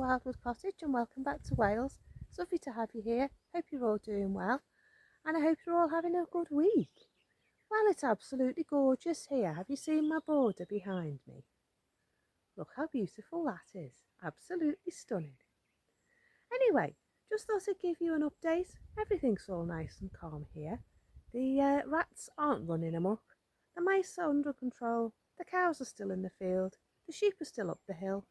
Wildwood Cottage and welcome back to Wales. It's lovely to have you here. Hope you're all doing well and I hope you're all having a good week. Well, it's absolutely gorgeous here. Have you seen my border behind me? Look how beautiful that is. Absolutely stunning. Anyway, just thought I'd give you an update. Everything's all nice and calm here. The rats aren't running amok. The mice are under control. The cows are still in the field. The sheep are still up the hill.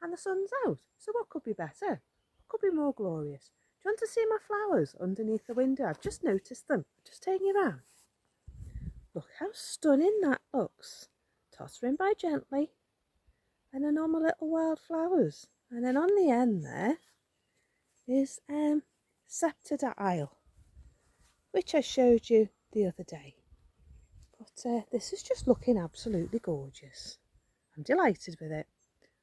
And the sun's out, so what could be better? What could be more glorious? Do you want to see my flowers underneath the window? I've just noticed them. Just taking you around. Look how stunning that looks. Tottering by gently. And the normal little wild flowers. And then on the end there is scepter isle, which I showed you the other day. But this is just looking absolutely gorgeous. I'm delighted with it.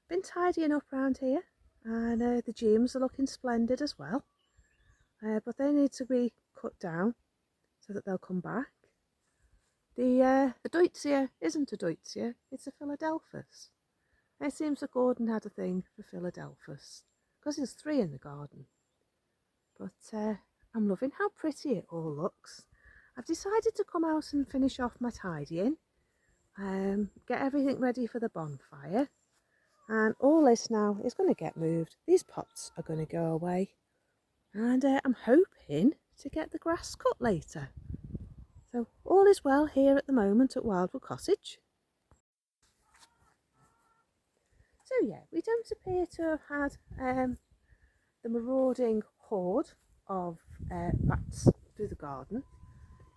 Been tidying up around here, and the geums are looking splendid as well, but they need to be cut down so that they'll come back. The Deutzia isn't a Deutzia, it's a Philadelphus. It seems that Gordon had a thing for Philadelphus because there's 3 in the garden. But I'm loving how pretty it all looks. I've decided to come out and finish off my tidying, get everything ready for the bonfire. And all this now is going to get moved. These pots are going to go away. And I'm hoping to get the grass cut later. So all is well here at the moment at Wildwood Cottage. So yeah, we don't appear to have had the marauding horde of rats through the garden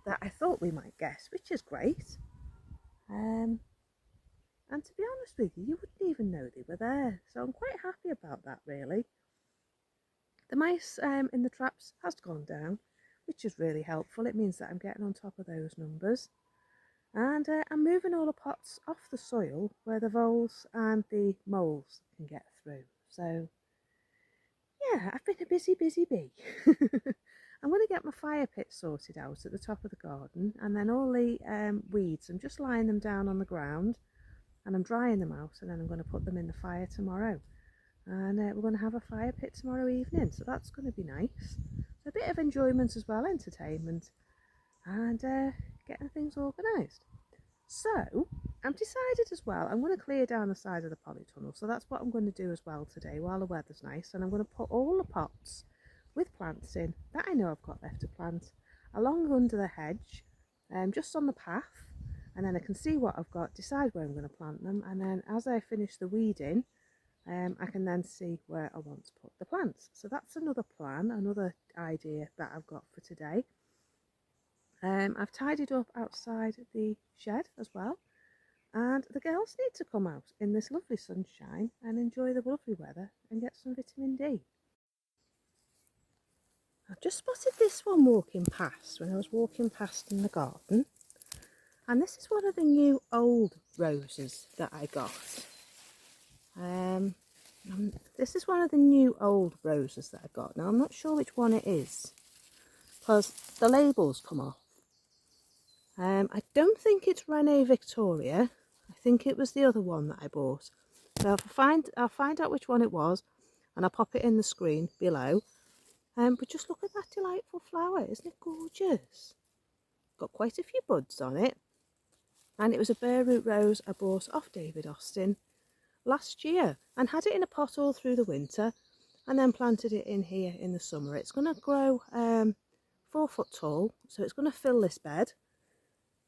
that I thought we might get, which is great. And to be honest with you, you wouldn't even know they were there. So I'm quite happy about that, really. The mice in the traps has gone down, which is really helpful. It means that I'm getting on top of those numbers. And I'm moving all the pots off the soil where the voles and the moles can get through. So, yeah, I've been a busy bee. I'm going to get my fire pit sorted out at the top of the garden. And then all the weeds, I'm just lying them down on the ground. And I'm drying them out, and then I'm going to put them in the fire tomorrow. And we're going to have a fire pit tomorrow evening, so that's going to be nice. So a bit of enjoyment as well, entertainment, and getting things organised. So I've decided as well, I'm going to clear down the side of the polytunnel, so that's what I'm going to do as well today while the weather's nice. And I'm going to put all the pots with plants in that I know I've got left to plant along under the hedge, just on the path. And then I can see what I've got, decide where I'm going to plant them, and then as I finish the weeding, I can then see where I want to put the plants. So that's another plan, another idea that I've got for today. I've tidied up outside the shed as well, and the girls need to come out in this lovely sunshine and enjoy the lovely weather and get some vitamin D. I've just spotted this one walking past when I was walking past in the garden. And this is one of the new old roses that I got. This is one of the new old roses that I got. Now I'm not sure which one it is because the labels come off. I don't think it's René Victoria. I think it was the other one that I bought. So I'll find out which one it was and I'll pop it in the screen below. But just look at that delightful flower. Isn't it gorgeous? Got quite a few buds on it. And it was a bare root rose I bought off David Austin last year and had it in a pot all through the winter and then planted it in here in the summer. It's going to grow 4 foot tall, so it's going to fill this bed.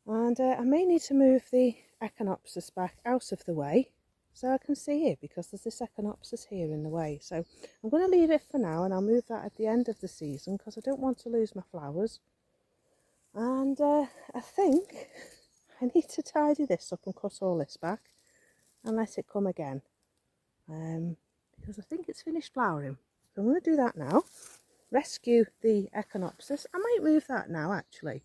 And I may need to move the echinopsis back out of the way so I can see it because there's this echinopsis here in the way. So I'm going to leave it for now and I'll move that at the end of the season because I don't want to lose my flowers. And I think I need to tidy this up and cut all this back and let it come again because I think it's finished flowering. So I'm going to do that now. Rescue the echinopsis. I might move that now actually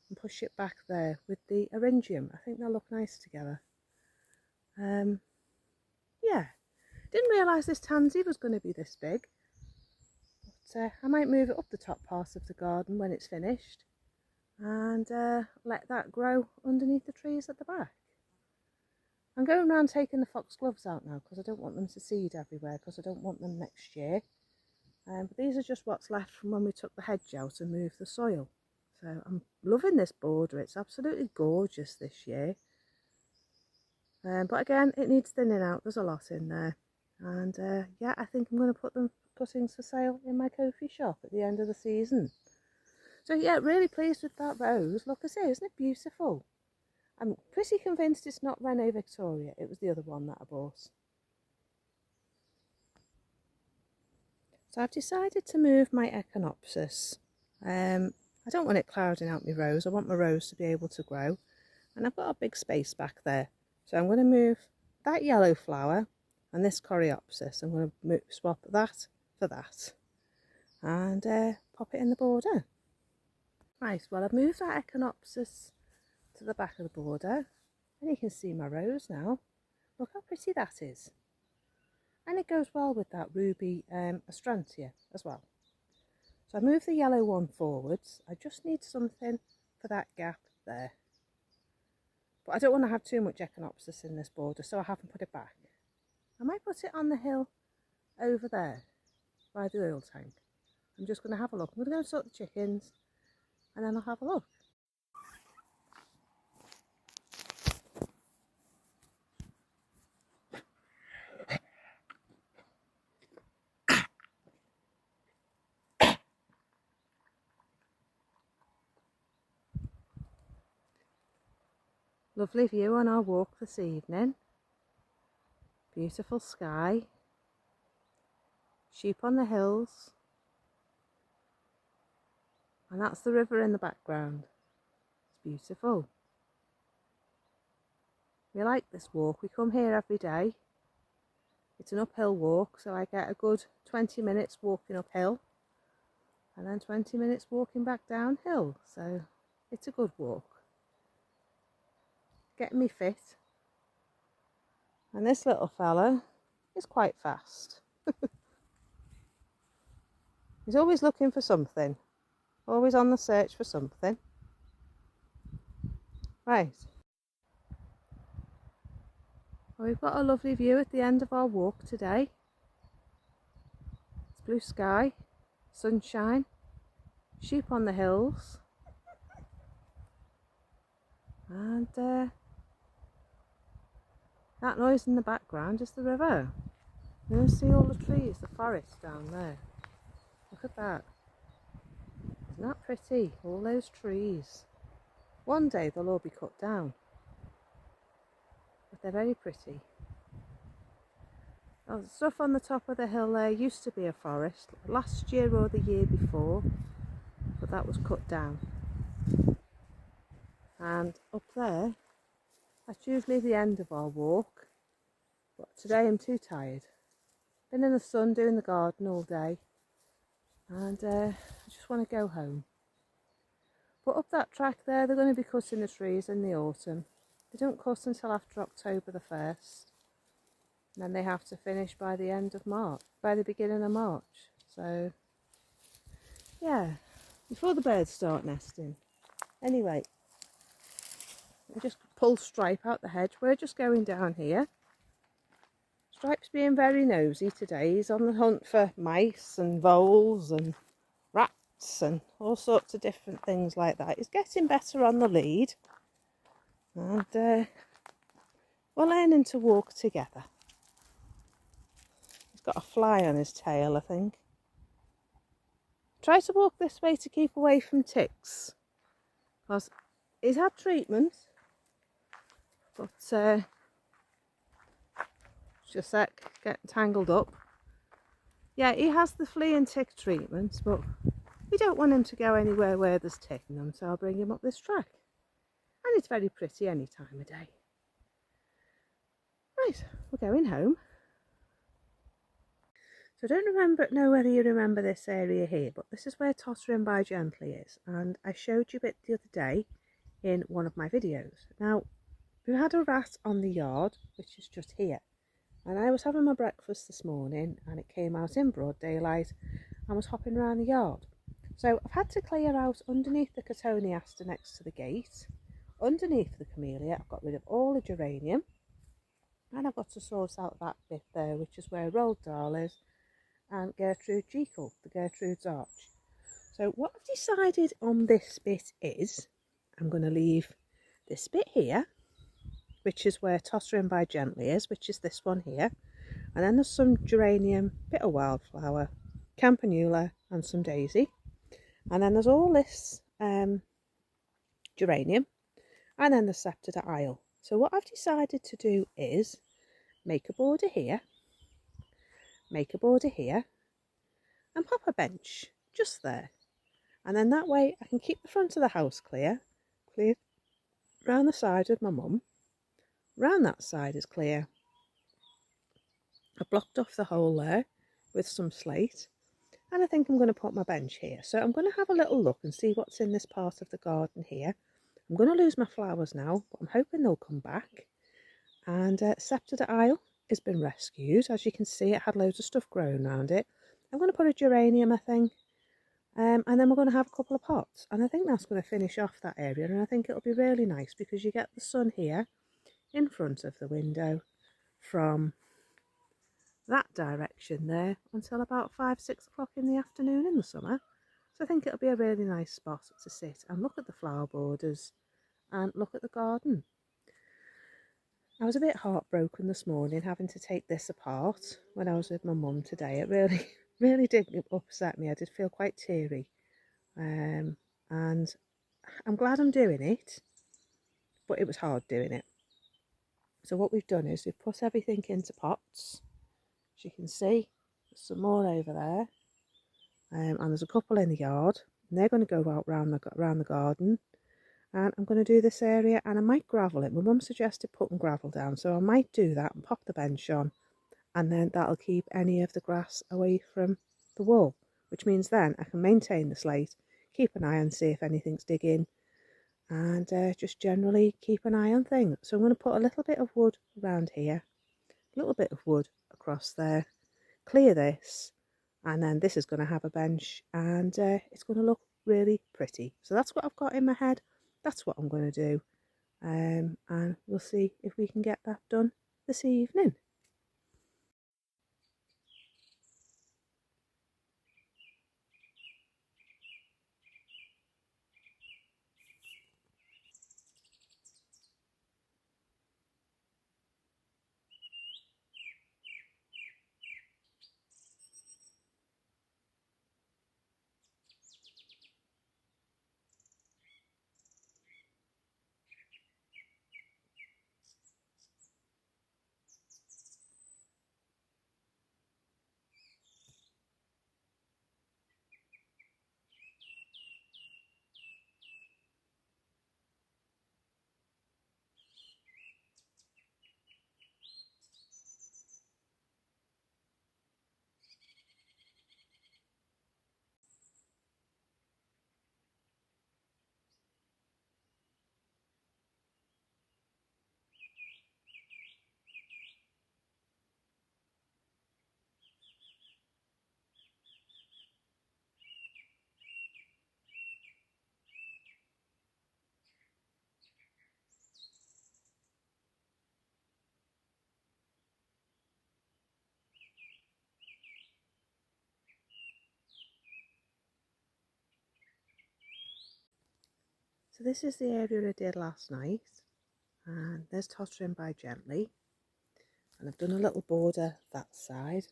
and push it back there with the eryngium. I think they'll look nice together. Yeah, didn't realise this tansy was going to be this big. But I might move it up the top part of the garden when it's finished. And let that grow underneath the trees at the back. I'm going around taking the foxgloves out now because I don't want them to seed everywhere, because I don't want them next year. But these are just what's left from when we took the hedge out and moved the soil. So I'm loving this border. It's absolutely gorgeous this year. But again, it needs thinning out. There's a lot in there. And yeah, I think I'm going to put them cuttings for sale in my Ko-fi shop at the end of the season. So yeah, really pleased with that rose. Look, I say, isn't it beautiful? I'm pretty convinced it's not René Victoria. It was the other one that I bought. So I've decided to move my Echinopsis. I don't want it clouding out my rose. I want my rose to be able to grow. And I've got a big space back there. So I'm going to move that yellow flower and this Coreopsis. I'm going to swap that for that. And pop it in the border. Right, well I've moved that Echinopsis to the back of the border. And you can see my rose now. Look how pretty that is. And it goes well with that ruby astrantia as well. So I move the yellow one forwards. I just need something for that gap there. But I don't want to have too much Echinopsis in this border, so I haven't put it back. I might put it on the hill over there by the oil tank. I'm just going to have a look. I'm going to go and sort the chickens and then I'll have a look. Lovely view on our walk this evening. Beautiful sky. Sheep on the hills. And that's the river in the background. It's beautiful. We like this walk. We come here every day. It's an uphill walk, so I get a good 20 minutes walking uphill and then 20 minutes walking back downhill. So it's a good walk. Getting me fit. And this little fella is quite fast. He's always looking for something. Always on the search for something. Right. Well, we've got a lovely view at the end of our walk today. It's blue sky, sunshine, sheep on the hills. And that noise in the background is the river. You can see all the trees, the forest down there. Look at that. Isn't that pretty? All those trees. One day they'll all be cut down. But they're very pretty. Oh, the stuff on the top of the hill there used to be a forest. Last year or the year before. But that was cut down. And up there, that's usually the end of our walk. But today I'm too tired. Been in the sun doing the garden all day. And I just want to go home. But up that track there, they're going to be cutting the trees in the autumn. They don't cut until after October the 1st. And then they have to finish by the end of March, by the beginning of March. So, yeah, before the birds start nesting. Anyway, I just pull Stripe out the hedge. We're just going down here. Stripe's being very nosy today. He's on the hunt for mice and voles and rats and all sorts of different things like that. He's getting better on the lead. And we're learning to walk together. He's got a fly on his tail, I think. Try to walk this way to keep away from ticks. Because he's had treatment. But just a sec, get tangled up. Yeah, he has the flea and tick treatment, but we don't want him to go anywhere where there's tick in them, so I'll bring him up this track. And it's very pretty any time of day. Right, we're going home. So I don't know whether you remember this area here, but this is where Tottering by Gently is, and I showed you it the other day in one of my videos. Now, we had a rat on the yard, which is just here, and I was having my breakfast this morning and it came out in broad daylight and was hopping around the yard. So I've had to clear out underneath the Cotoneaster next to the gate, underneath the camellia. I've got rid of all the geranium, And I've got to sort out that bit there, which is where Roald Dahl is and Gertrude Jekyll, the Gertrude's Arch. So what I've decided on this bit is I'm going to leave this bit here, which is where Tottering by Gently is, which is this one here. And then there's some geranium, bit of wildflower, campanula and some daisy. And then there's all this geranium, and then the sceptred aisle. So what I've decided to do is make a border here, make a border here, and pop a bench just there. And then that way I can keep the front of the house clear round the side with my mum. Round that side is clear. I blocked off the hole there with some slate, and I think I'm going to put my bench here. So I'm going to have a little look and see what's in this part of the garden here. I'm going to lose my flowers now, but I'm hoping they'll come back. And sceptred aisle has been rescued. As you can see, it had loads of stuff growing around it. I'm going to put a geranium, I think, and then we're going to have a couple of pots. And I think that's going to finish off that area, and I think it'll be really nice because you get the sun here in front of the window from that direction there until about 5-6 o'clock in the afternoon in the summer. So I think it'll be a really nice spot to sit and look at the flower borders and look at the garden. I was a bit heartbroken this morning having to take this apart when I was with my mum today. It really did upset me. I did feel quite teary. And I'm glad I'm doing it, but it was hard doing it. So what we've done is we've put everything into pots. As you can see, there's some more over there. And there's a couple in the yard. And they're going to go out round the garden. And I'm going to do this area, and I might gravel it. My mum suggested putting gravel down, so I might do that and pop the bench on, and then that'll keep any of the grass away from the wall, which means then I can maintain the slate, keep an eye on, see if anything's digging, and just generally keep an eye on things. So I'm going to put a little bit of wood around here, a little bit of wood across there, clear this, and then this is going to have a bench, and it's going to look really pretty. So that's what I've got in my head. That's what I'm going to do, and we'll see if we can get that done this evening. So this is the area I did last night, and there's Tottering by Gently, and I've done a little border that side,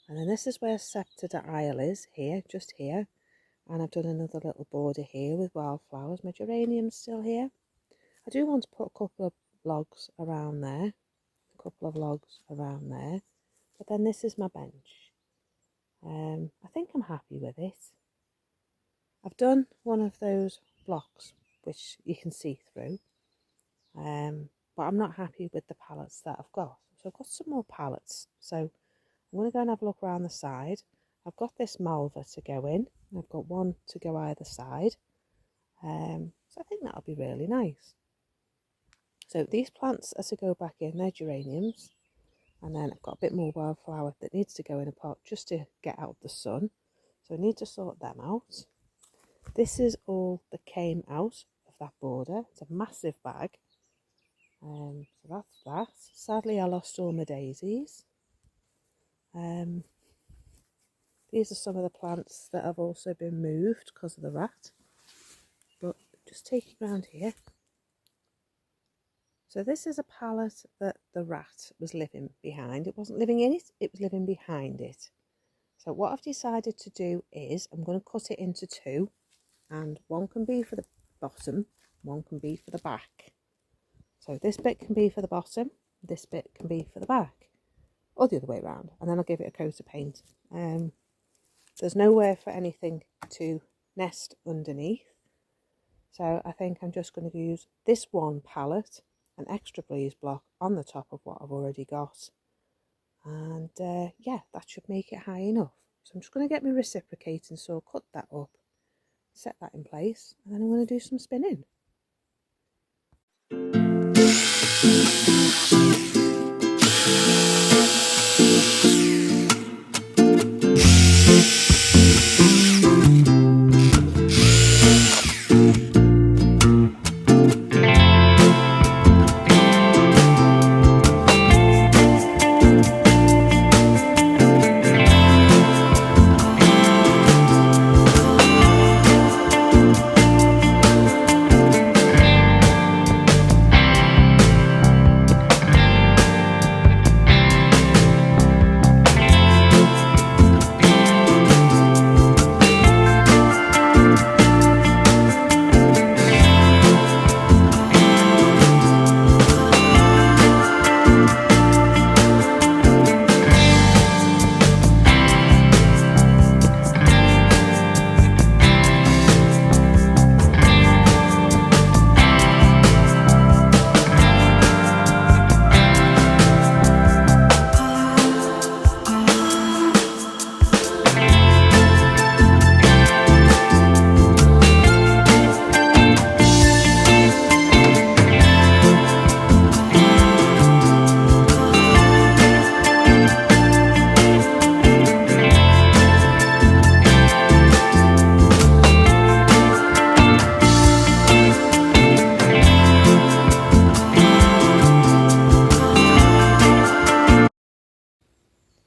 and then this is where Sceptred Aisle is, here, just here, and I've done another little border here with wildflowers. My geranium's still here. I do want to put a couple of logs around there, but then this is my bench. I think I'm happy with it. I've done one of those blocks which you can see through, but I'm not happy with the pallets that I've got. So I've got some more pallets, so I'm going to go and have a look around the side. I've got this malva to go in, I've got one to go either side, so I think that'll be really nice. So these plants are to go back in, they're geraniums, and then I've got a bit more wildflower that needs to go in a pot just to get out the sun, so I need to sort them out. This is all that came out of that border. It's a massive bag. So that's that. Sadly, I lost all my daisies. These are some of the plants that have also been moved because of the rat. But just take it round here. So this is a pallet that the rat was living behind. It wasn't living in it, it was living behind it. So what I've decided to do is I'm going to cut it into two, and one can be for the bottom, one can be for the back. So this bit can be for the bottom, this bit can be for the back, or the other way around, and then I'll give it a coat of paint. There's nowhere for anything to nest underneath, so I think I'm just going to use this one pallet, an extra breeze block on the top of what I've already got, and yeah, that should make it high enough. So I'm just going to get my reciprocating saw, cut that up, set that in place, and then I'm going to do some spinning.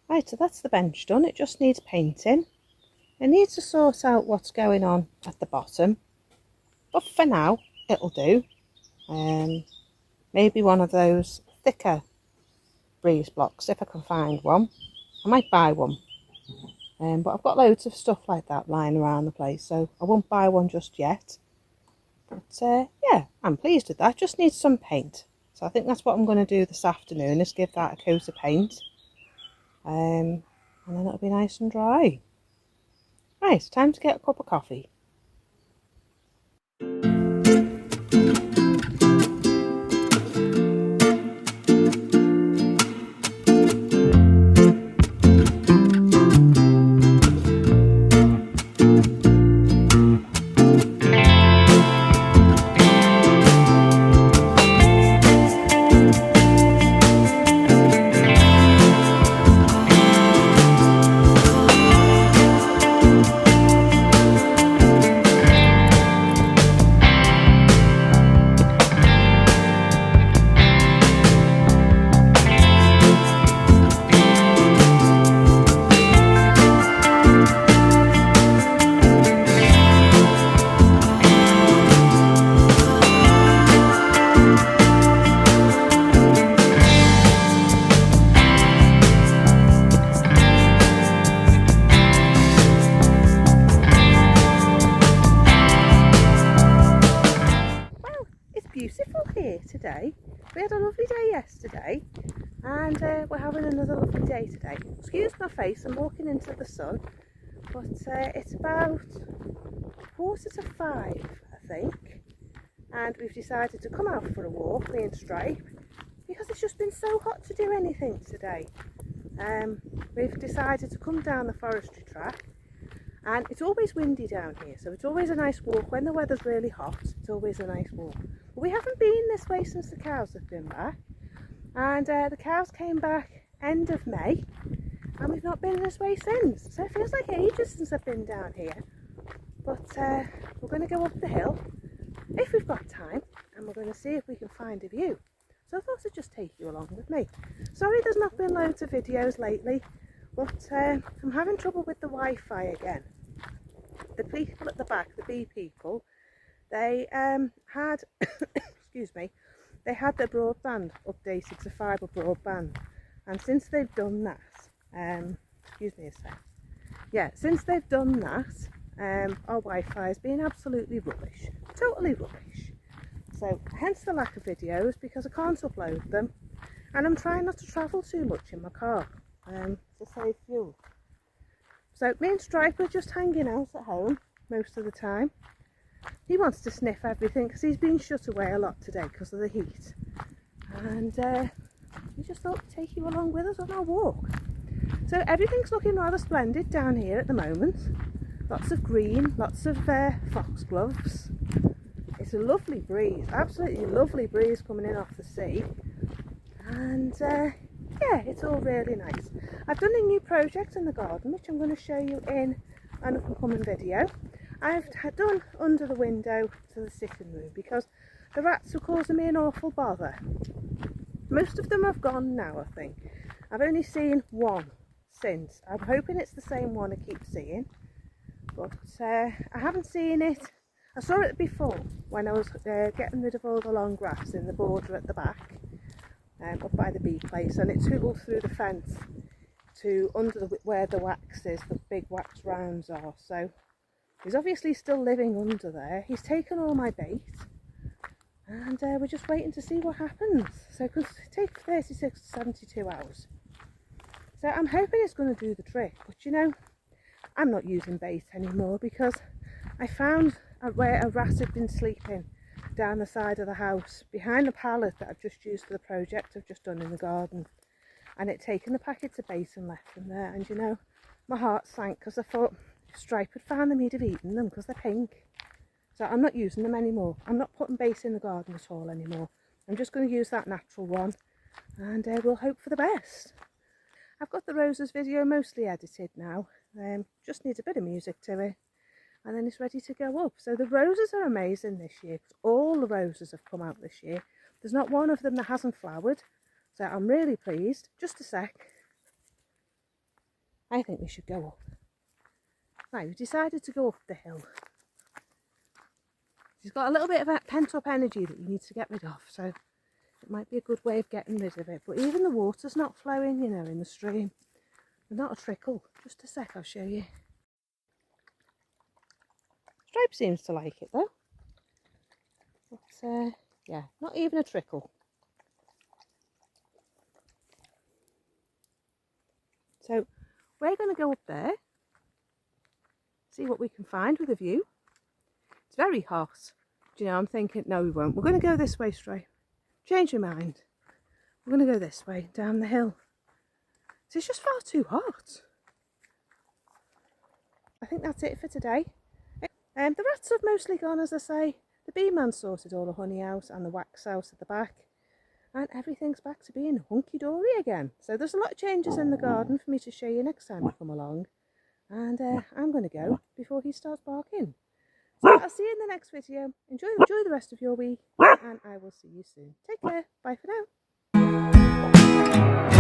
Right, so that's the bench done. It just needs painting. I need to sort out what's going on at the bottom, but for now it'll do. Maybe one of those thicker breeze blocks if I can find one. I might buy one, but I've got loads of stuff like that lying around the place, so I won't buy one just yet. But yeah, I'm pleased with that. Just needs some paint, so I think that's what I'm going to do this afternoon, is give that a coat of paint. And then it'll be nice and dry. Right, time to get a cup of coffee. Beautiful here today. We had a lovely day yesterday, and we're having another lovely day today. Excuse my face, I'm walking into the sun, but it's about 4:45, I think, and we've decided to come out for a walk, me and Stripe, because it's just been so hot to do anything today. We've decided to come down the forestry track, and it's always windy down here, so it's always a nice walk. When the weather's really hot, it's always a nice walk. But we haven't been this way since the cows have been back, and the cows came back end of May, and we've not been this way since. So it feels like ages since I've been down here. But we're going to go up the hill if we've got time, and we're going to see if we can find a view. So I thought I'd just take you along with me. Sorry there's not been loads of videos lately, but I'm having trouble with the Wi-Fi again. The people at the back, the bee people, they had, excuse me, they had their broadband updated to fibre broadband, and since they've done that, excuse me a sec, yeah, since they've done that, our Wi-Fi has been absolutely rubbish, totally rubbish. So hence the lack of videos, because I can't upload them, and I'm trying not to travel too much in my car to save fuel. So me and Stripe are just hanging out at home most of the time. He wants to sniff everything because he's been shut away a lot today because of the heat, and we just thought we'd take you along with us on our walk. So everything's looking rather splendid down here at the moment. Lots of green, lots of foxgloves. It's a lovely breeze, absolutely lovely breeze coming in off the sea, and yeah, it's all really nice. I've done a new project in the garden which I'm going to show you in an up and coming video. I've done under the window to the sitting room because the rats are causing me an awful bother. Most of them have gone now, I think. I've only seen one since. I'm hoping it's the same one I keep seeing, but I haven't seen it. I saw it before when I was getting rid of all the long grass in the border at the back, up by the bee place, and it tootled through the fence to under where the wax is, the big wax rounds are. So he's obviously still living under there. He's taken all my bait, and we're just waiting to see what happens. So it could take 36 to 72 hours. So I'm hoping it's going to do the trick, but you know, I'm not using bait anymore because I found where a rat had been sleeping down the side of the house behind the pallet that I've just used for the project I've just done in the garden, and it taken the packets of bait and left them there. And you know, my heart sank because I thought if Stripe had found them, he'd have eaten them because they're pink. So I'm not using them anymore. I'm not putting bait in the garden at all anymore. I'm just going to use that natural one, and we'll hope for the best. I've got the roses video mostly edited now, just needs a bit of music to it, and then it's ready to go up. So the roses are amazing this year because all the roses have come out this year. There's not one of them that hasn't flowered, so I'm really pleased. Just a sec. I think we should go up. Right, we've decided to go up the hill. She's got a little bit of pent up energy that you need to get rid of, so it might be a good way of getting rid of it. But even the water's not flowing, you know, in the stream. There's not a trickle. Just a sec, I'll show you. Stripe seems to like it though. But yeah, not even a trickle. So we're going to go up there, see what we can find with a view. It's very hot. Do you know, I'm thinking, no we won't. We're going to go this way, Stripe. Change your mind. We're going to go this way, down the hill. So it's just far too hot. I think that's it for today. The rats have mostly gone, as I say. The bee man sorted all the honey out and the wax out at the back, and everything's back to being hunky-dory again. So there's a lot of changes in the garden for me to show you next time you come along, and I'm going to go before he starts barking. So I'll see you in the next video. Enjoy the rest of your week, and I will see you soon. Take care. Bye for now.